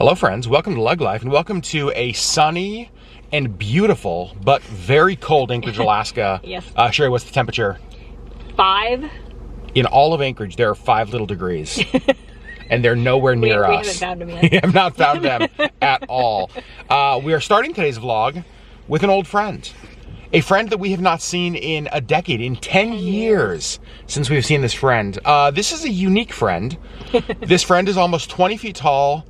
Hello friends, welcome to LeggLife and welcome to a sunny and beautiful but very cold Anchorage, Alaska. Yes. Sherri, what's the temperature? 5. In all of Anchorage, there are 5 little degrees. And they're nowhere near We us. haven't found them yet. We have not found them at all. We are starting today's vlog with an old friend. A friend that we have not seen in a decade, in 10 years since we've seen this friend. This is a unique friend. This friend is almost 20 feet tall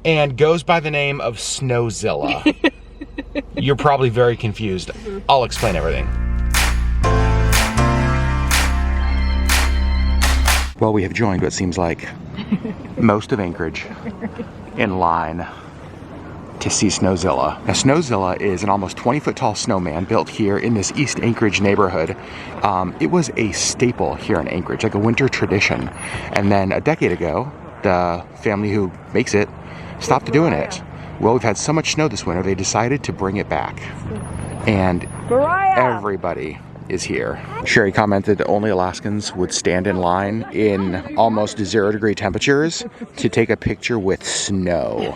and goes by the name of Snowzilla. You're probably very confused. I'll explain everything. Well, we have joined what seems like most of Anchorage in line to see Snowzilla. Now, Snowzilla is an almost 20-foot tall snowman built here in this East Anchorage neighborhood. It was a staple here in Anchorage, like a winter tradition. And then a decade ago, the family who makes it stopped doing it. Well, we've had so much snow this winter, they decided to bring it back. And everybody is here. Sherri commented that only Alaskans would stand in line in almost 0-degree temperatures to take a picture with snow.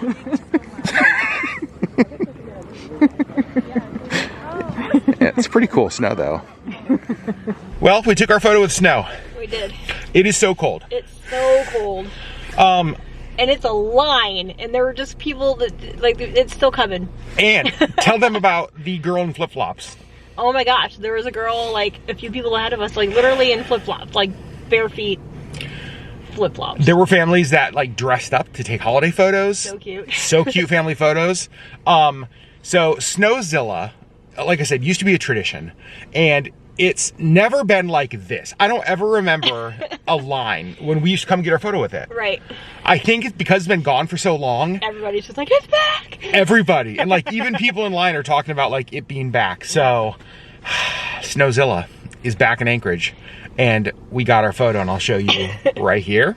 It's pretty cool snow though. Well, we took our photo with snow. We did. It is so cold. It's so cold. And it's a line, and there were just people that, like, it's still coming. And tell them about the girl in flip-flops. Oh my gosh, there was a girl, like, a few people ahead of us, like, literally in flip-flops, like, bare feet flip-flops. There were families that, like, dressed up to take holiday photos. So cute. So cute family photos. So Snowzilla, like I said, used to be a tradition. And it's never been like this. I don't ever remember a line when we used to come get our photo with it. Right. I think it's because it's been gone for so long. Everybody's just like, it's back! Everybody. And, like, even people in line are talking about, like, it being back. So, Snowzilla is back in Anchorage. And we got our photo, and I'll show you right here.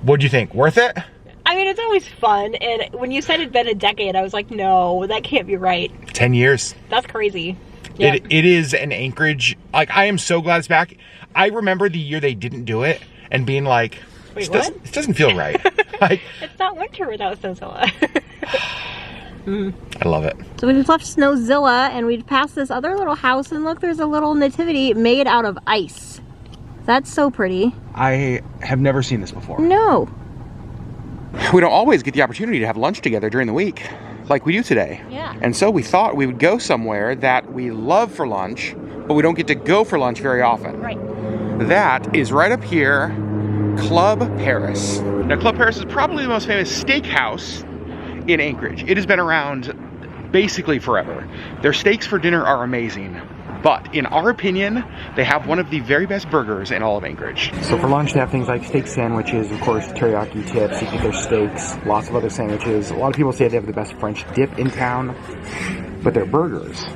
What'd you think? Worth it? I mean, it's always fun, and when you said it'd been a decade, I was like, no, that can't be right. 10 years. That's crazy. Yeah. It is an Anchorage. Like, I am so glad it's back. I remember the year they didn't do it and being like, wait, this doesn't feel right. Like, it's not winter without Snowzilla. I love it. So we just left Snowzilla and we passed this other little house, and look, there's a little nativity made out of ice. That's so pretty. I have never seen this before. No. We don't always get the opportunity to have lunch together during the week like we do today. Yeah. And so we thought we would go somewhere that we love for lunch, but we don't get to go for lunch very often. Right. That is right up here, Club Paris. Now, Club Paris is probably the most famous steakhouse in Anchorage. It has been around basically forever. Their steaks for dinner are amazing, but in our opinion, they have one of the very best burgers in all of Anchorage. So for lunch, they have things like steak sandwiches, of course, teriyaki tips, you get their steaks, lots of other sandwiches. A lot of people say they have the best French dip in town, but their burgers,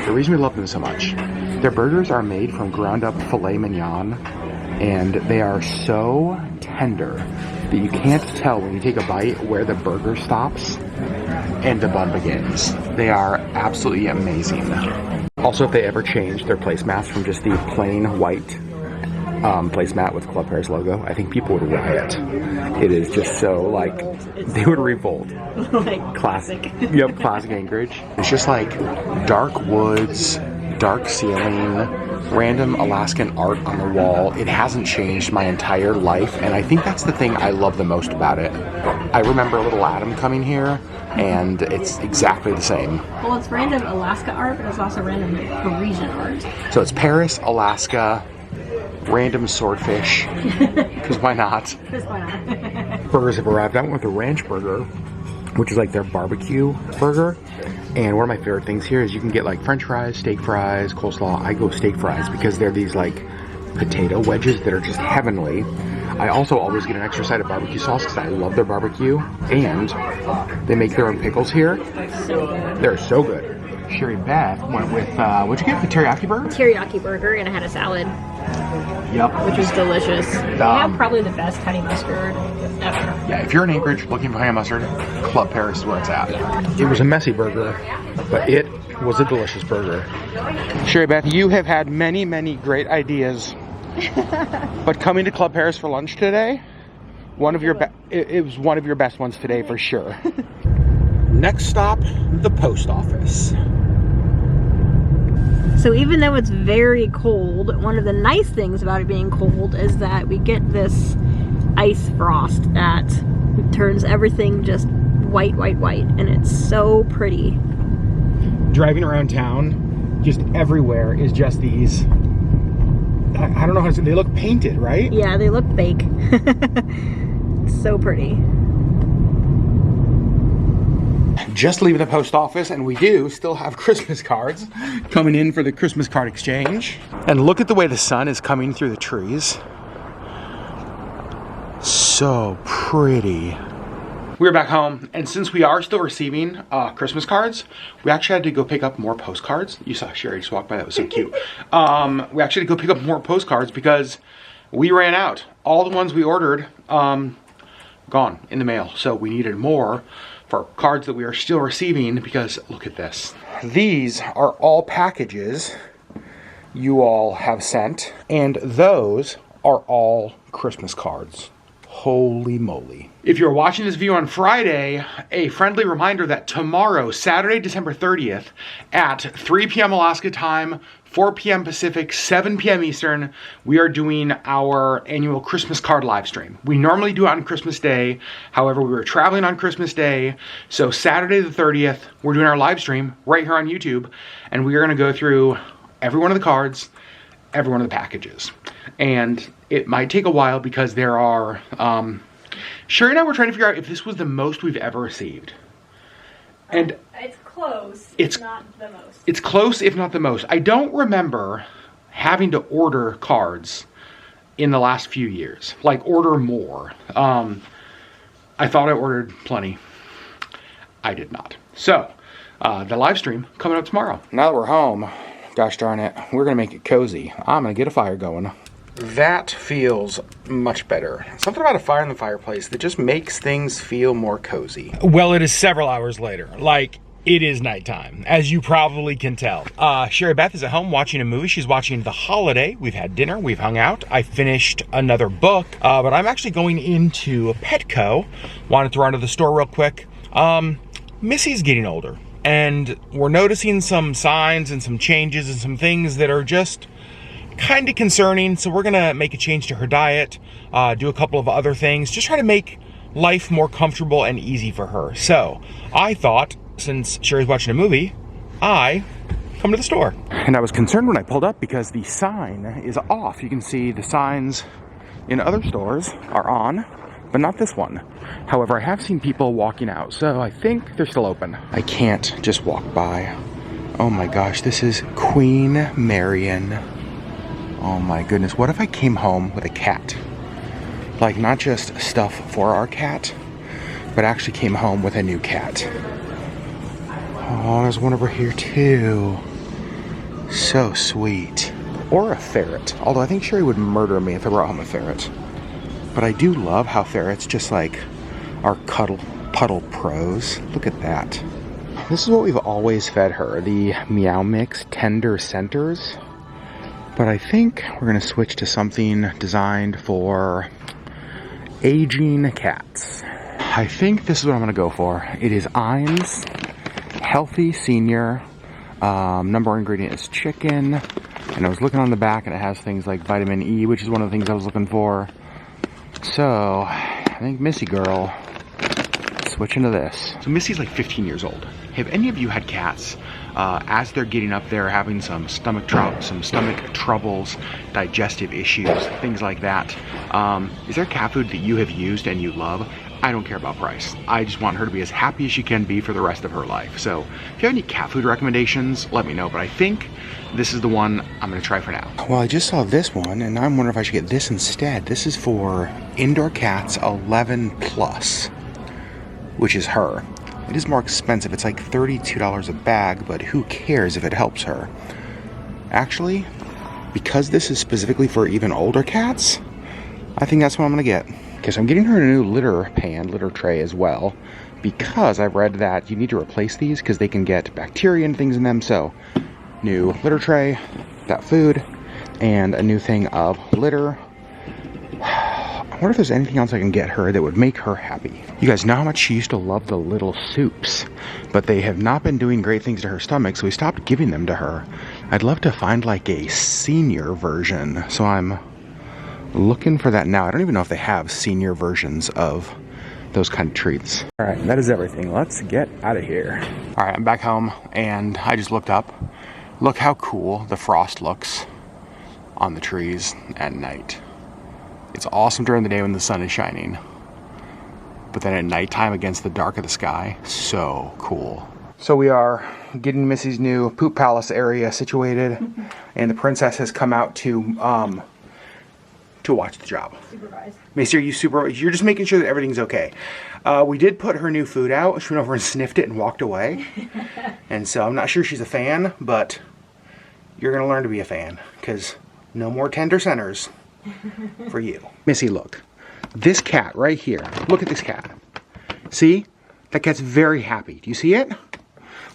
the reason we love them so much, their burgers are made from ground up filet mignon, and they are so tender that you can't tell when you take a bite where the burger stops and the bun begins. They are absolutely amazing. Also, if they ever change their placemats from just the plain white placemat with Club Paris logo, I think people would riot. It is just so, like, they would revolt. Like Classic. Yep, classic Anchorage. It's just like dark woods, dark ceiling, random Alaskan art on the wall. It hasn't changed my entire life, and I think that's the thing I love the most about it. I remember little Adam coming here, and it's exactly the same. Well, it's random Alaska art, but it's also random Parisian art. So it's Paris, Alaska, random swordfish, because why not? Because why not? Burgers have arrived. I went with the ranch burger, which is like their barbecue burger. And one of my favorite things here is you can get like french fries, steak fries, coleslaw. I go steak fries because they're these like potato wedges that are just heavenly. I also always get an extra side of barbecue sauce because I love their barbecue. And they make their own pickles here. So good. They're so good. Sherri Beth went with, what'd you get? The teriyaki burger? Teriyaki burger, and I had a salad. Yep. Which was delicious. They have probably the best honey mustard ever. Yeah, if you're in Anchorage looking for honey mustard, Club Paris is where it's at. It was a messy burger, but it was a delicious burger. Sherri Beth, you have had many, many great ideas. But coming to Club Paris for lunch today, one of your it was one of your best ones today for sure. Next stop, the post office. So even though it's very cold, one of the nice things about it being cold is that we get this ice frost that turns everything just white, and it's so pretty. Driving around town, just everywhere is just these, I don't know how to say, they look painted, right? Yeah, they look fake. It's so pretty. Just leaving the post office, and we do still have Christmas cards coming in for the Christmas card exchange. And look at the way the sun is coming through the trees. So pretty. We're back home, and since we are still receiving Christmas cards, we actually had to go pick up more postcards. You saw Sherri just walk by, that was so cute. We actually had to go pick up more postcards because we ran out. All the ones we ordered, gone in the mail. So we needed more for cards that we are still receiving, because look at this. These are all packages you all have sent, and those are all Christmas cards. Holy moly. If you're watching this video on Friday, a friendly reminder that tomorrow, Saturday, December 30th, at 3 p.m. Alaska time, 4 p.m. Pacific, 7 p.m. Eastern, we are doing our annual Christmas card live stream. We normally do it on Christmas Day. However, we were traveling on Christmas Day. So Saturday the 30th, we're doing our live stream right here on YouTube. And we are going to go through every one of the cards, every one of the packages. And it might take a while because there are, Sherri and I were trying to figure out if this was the most we've ever received. And it's close, it's not the most. It's close, if not the most. I don't remember having to order cards in the last few years. Like, order more. I thought I ordered plenty. I did not. So, the live stream coming up tomorrow. Now that we're home, gosh darn it, we're gonna make it cozy. I'm gonna get a fire going. That feels much better. Something about a fire in the fireplace that just makes things feel more cozy. Well, it is several hours later. Like, it is nighttime, as you probably can tell. Sherri Beth is at home watching a movie. She's watching The Holiday. We've had dinner, we've hung out. I finished another book, but I'm actually going into Petco. Wanted to run to the store real quick. Missy's getting older, and we're noticing some signs and some changes and some things that are just kind of concerning. So we're gonna make a change to her diet, do a couple of other things, just try to make life more comfortable and easy for her. So I thought, since Sherri's watching a movie, I come to the store. And I was concerned when I pulled up because the sign is off. You can see the signs in other stores are on, but not this one. However, I have seen people walking out, so I think they're still open. I can't just walk by. Oh my gosh, this is Queen Marian. Oh my goodness, what if I came home with a cat? Like, not just stuff for our cat, but actually came home with a new cat. Oh, there's one over here too. So sweet. Or a ferret. Although I think Sherri would murder me if I brought home a ferret. But I do love how ferrets just like are puddle pros. Look at that. This is what we've always fed her. The Meow Mix Tender Centers. But I think we're gonna switch to something designed for aging cats. I think this is what I'm gonna go for. It is Iams Healthy Senior. Number one ingredient is chicken. And I was looking on the back and it has things like vitamin E, which is one of the things I was looking for. So I think Missy girl, switching to this. So Missy's like 15 years old. Have any of you had cats? As they're getting up there, having some stomach troubles, digestive issues, things like that. Is there cat food that you have used and you love? I don't care about price. I just want her to be as happy as she can be for the rest of her life. So if you have any cat food recommendations, let me know. But I think this is the one I'm gonna try for now. Well, I just saw this one and I'm wondering if I should get this instead. This is for indoor cats 11 plus, which is her. It is more expensive. It's like $32 a bag, but who cares if it helps her? Actually, because this is specifically for even older cats, I think that's what I'm gonna get. Okay, so I'm getting her a new litter tray as well, because I've read that you need to replace these because they can get bacteria and things in them. So, new litter tray, that food, and a new thing of litter. wonder if there's anything else I can get her that would make her happy. You guys know how much she used to love the little soups, but they have not been doing great things to her stomach, so we stopped giving them to her. I'd love to find like a senior version, so I'm looking for that now. I don't even know if they have senior versions of those kind of treats. All right, that is everything. Let's get out of here. All right, I'm back home, and I just looked up. Look how cool the frost looks on the trees at night. It's awesome during the day when the sun is shining, but then at nighttime against the dark of the sky, so cool. So we are getting Missy's new poop palace area situated, and the princess has come out to watch the job. Supervise. Missy, you're just making sure that everything's okay. We did put her new food out. She went over and sniffed it and walked away. And so I'm not sure she's a fan, but you're gonna learn to be a fan, because no more tender centers for you. Missy, look. This cat right here. Look at this cat. See? That cat's very happy. Do you see it?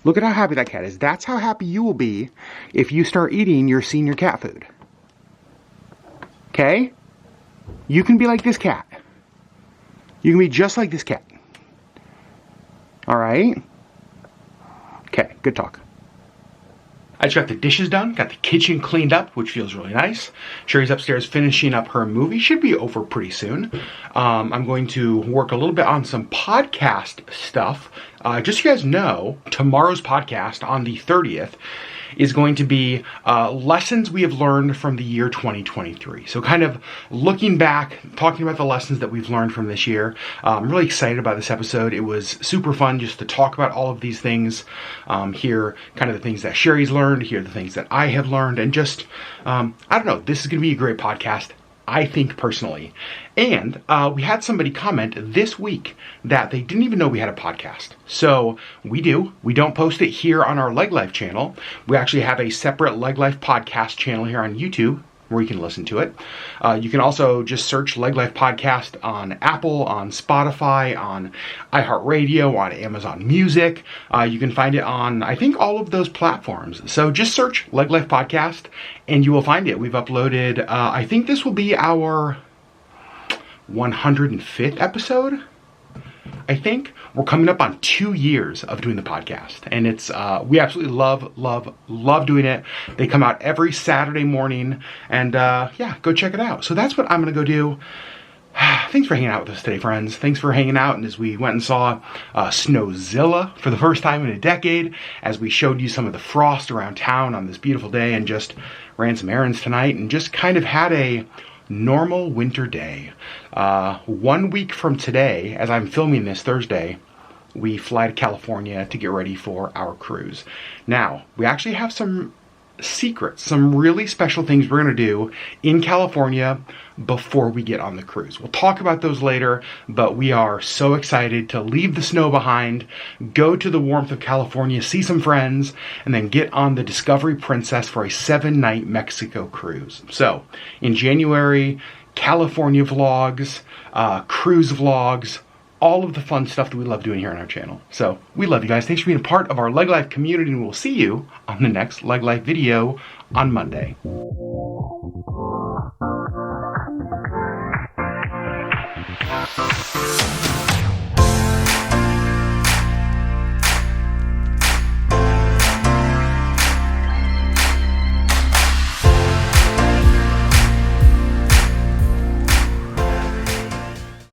Look at how happy that cat is. That's how happy you will be if you start eating your senior cat food. Okay? You can be like this cat. You can be just like this cat. All right? Okay, good talk. I just got the dishes done, got the kitchen cleaned up, which feels really nice. Sherri's upstairs finishing up her movie. Should be over pretty soon. I'm going to work a little bit on some podcast stuff. Just so you guys know, tomorrow's podcast on the 30th is going to be lessons we have learned from the year 2023. So kind of looking back, talking about the lessons that we've learned from this year. I'm really excited about this episode. It was super fun just to talk about all of these things, hear kind of the things that Sherri's learned, hear the things that I have learned, and just, I don't know, this is going to be a great podcast, I think, personally. And we had somebody comment this week that they didn't even know we had a podcast. So we do. We don't post it here on our LeggLife channel. We actually have a separate LeggLife podcast channel here on YouTube where you can listen to it. You can also just search LeggLife Podcast on Apple, on Spotify, on iHeartRadio, on Amazon Music. You can find it on, I think, all of those platforms. So just search LeggLife Podcast and you will find it. We've uploaded, I think this will be our 105th episode. I think we're coming up on 2 years of doing the podcast, and it's we absolutely love doing it. They come out every Saturday morning, and yeah, go check it out. So that's what I'm gonna go do. Thanks for hanging out with us today, friends. Thanks for hanging out, and as we went and saw Snowzilla for the first time in a decade, as we showed you some of the frost around town on this beautiful day, and just ran some errands tonight, and just kind of had a normal winter day. 1 week from today, as I'm filming this Thursday, we fly to California to get ready for our cruise. Now, we actually have some secrets, some really special things we're going to do in California before we get on the cruise. We'll talk about those later, but we are so excited to leave the snow behind, go to the warmth of California, see some friends, and then get on the Discovery Princess for a 7-night Mexico cruise. So, in January, California vlogs, cruise vlogs, all of the fun stuff that we love doing here on our channel. So, we love you guys. Thanks for being a part of our LeggLife community, and we'll see you on the next LeggLife video on Monday.